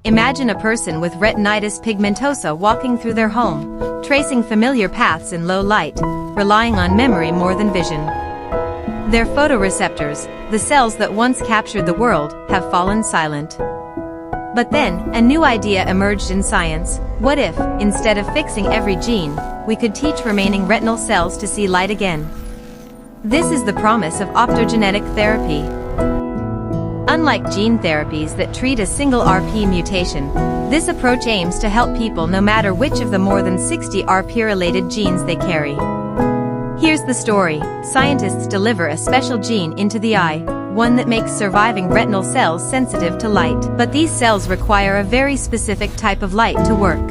Imagine a person with retinitis pigmentosa walking through their home, tracing familiar paths in low light, relying on memory more than vision. Their photoreceptors, the cells that once captured the world, have fallen silent. But then, a new idea emerged in science. What if, instead of fixing every gene, we could teach remaining retinal cells to see light again? This is the promise of optogenetic therapy. Unlike gene therapies that treat a single RP mutation, this approach aims to help people no matter which of the more than 60 RP-related genes they carry. Here's the story. Scientists deliver a special gene into the eye, one that makes surviving retinal cells sensitive to light. But these cells require a very specific type of light to work.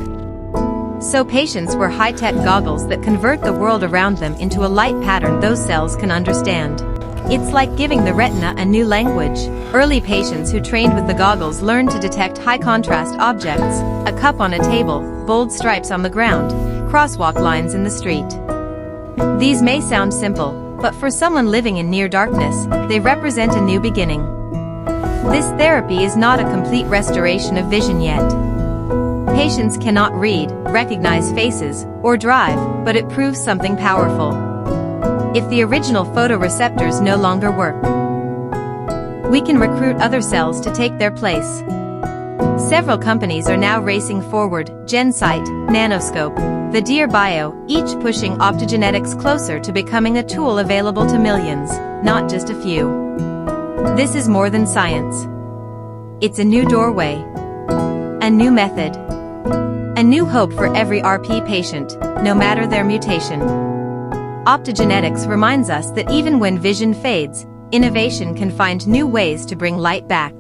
So patients wear high-tech goggles that convert the world around them into a light pattern those cells can understand. It's like giving the retina a new language. Early patients who trained with the goggles learned to detect high-contrast objects, a cup on a table, bold stripes on the ground, crosswalk lines in the street. These may sound simple, but for someone living in near darkness, they represent a new beginning. This therapy is not a complete restoration of vision yet. Patients cannot read, recognize faces, or drive, but it proves something powerful. If the original photoreceptors no longer work, we can recruit other cells to take their place. Several companies are now racing forward: GenSight, Nanoscope, the Dear Bio, each pushing optogenetics closer to becoming a tool available to millions, not just a few. This is more than science. It's a new doorway, a new method, a new hope for every RP patient, no matter their mutation. Optogenetics reminds us that even when vision fades, innovation can find new ways to bring light back.